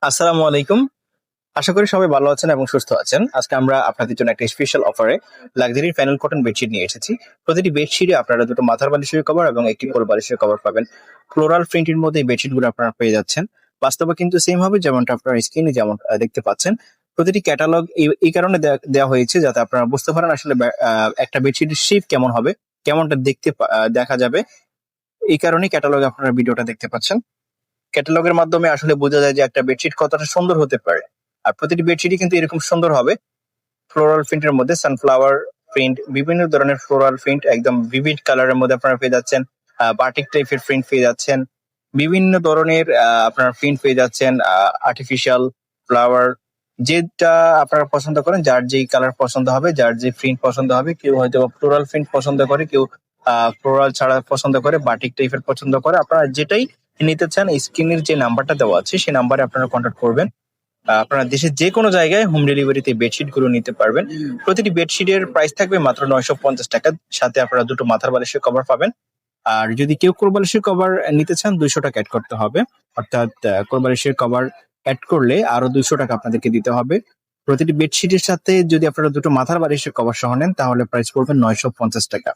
আসসালামু আলাইকুম। আশা করি সবাই ভালো আছেন এবং সুস্থ আছেন। আজকে আমরা আপনাদের জন্য একটা স্পেশাল অফারে লাক্সারি ফ্যানেল কটন বেডশিট নিয়ে এসেছি। প্রতিটি বেডশিটে আপনারা দুটো মাথার বালিশের কভার এবং একটি কোল বালিশের কভার পাবেন। ফ্লোরাল প্রিন্টের মধ্যে এই বেডশিটগুলো আপনারা পেয়ে যাচ্ছেন। বাস্তবে কিন্তু সেম হবে যেমনটা আপনারা স্ক্রিনে যেমন দেখতে পাচ্ছেন। প্রতিটি ক্যাটালগ এই কারণে দেয়া হয়েছে যাতে আপনারা বুঝতে পারেন আসলে একটা বেডশিটের শেপ কেমন হবে, কেমনটা দেখা যাবে। এই কারণেই ক্যাটালগে আপনারা ভিডিওটা দেখতে পাচ্ছেন। ক্যাটালগের মাধ্যমে আসলে বোঝা যায় যে একটা বেডশিট কতটা সুন্দর হতে পারে। আর প্রতিটি বেডশিটই কিন্তু এরকম সুন্দর হবে। ফ্লোরাল প্রিন্টের মধ্যে সানফ্লাওয়ার প্রিন্ট, বিভিন্ন ধরনের ফ্লোরাল প্রিন্ট একদম ভিভিড কালারের মধ্যে আপনারা পেয়ে যাচ্ছেন। বাটিক টাইপের প্রিন্ট পেয়ে যাচ্ছেন। বিভিন্ন ধরনের আপনারা প্রিন্ট পেয়ে যাচ্ছেন। আর্টিফিশিয়াল ফ্লাওয়ার, যেটা আপনারা পছন্দ করেন, যার যেই কালার পছন্দ হবে, যার যে প্রিন্ট পছন্দ হবে, কেউ হয়তো ফ্লোরাল প্রিন্ট পছন্দ করে, কেউ ফ্লোরাল ছাড়া পছন্দ করে, বাটিক টাইপের পছন্দ করে। আপনারা যেটাই নিতে চান স্ক্রিনের যে নাম্বারটা দেওয়া আছে সেই নাম্বারে আপনারা কন্ট্যাক্ট করবেন। আপনারা দেশের যে কোনো জায়গায় হোম ডেলিভারিতে বেডশিট গুলো নিতে পারবেন। প্রতিটি বেডশিটের প্রাইস থাকবে মাত্র 950 টাকা। সাথে আপনারা দুটো মাথার বালিশের কভার পাবেন। আর যদি কেউ কোল বালিশের কভার নিতে চান 200 টাকা অ্যাড করতে হবে। অর্থাৎ কোল বালিশের কভার অ্যাড করলে আরো 200 টাকা আপনাদেরকে দিতে হবে। প্রতিটি বেডশিটের সাথে যদি আপনারা দুটো মাথার বালিশের কভার সহ নেন তাহলে প্রাইস পড়বে 950 টাকা।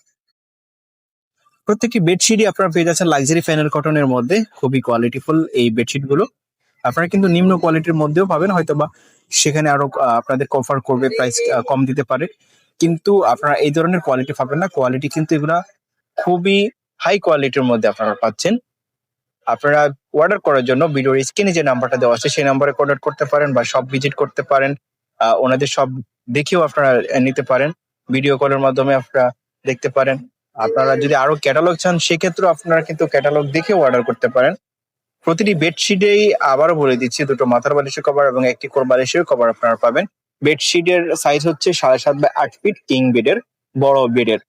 প্রত্যেকটি বেডশিটই আপনারা পেয়ে যাচ্ছেন লাক্সারি ফ্যানেল কটনের মধ্যে। খুবই কোয়ালিটিফুল এই বেডশিট গুলো। আপনারা কিন্তু নিম্ন কোয়ালিটির মধ্যেও পাবেন, হয়তোবা সেখানে আরো আপনাদের কভার করবে, প্রাইস কম দিতে পারে। কিন্তু আপনারা এই ধরনের কোয়ালিটি পাবেন না। কোয়ালিটি কিন্তু এগুলা খুবই হাই কোয়ালিটির মধ্যে আপনারা পাচ্ছেন। আপনারা অর্ডার করার জন্য ভিডিওর স্ক্রিনে যে নাম্বারটা দেওয়া আছে সেই নাম্বারে কন্ট্যাক্ট করতে পারেন বা শপ ভিজিট করতে পারেন। ওনাদের সব দেখেও আপনারা নিতে পারেন। ভিডিও কলের মাধ্যমে আপনারা দেখতে পারেন। আপনারা যদি আরো ক্যাটালগ চান সেক্ষেত্রেও আপনারা কিন্তু ক্যাটালগ দেখেও অর্ডার করতে পারেন। প্রতিটি বেডশিটেই আবারও বলে দিচ্ছি দুটো মাথার বালিশের কভার এবং একটি কোল বালিশের কভার আপনারা পাবেন। বেডশিটের সাইজ হচ্ছে 7.5 বাই 8 ফিট কিং বেডের, বড় বেডের।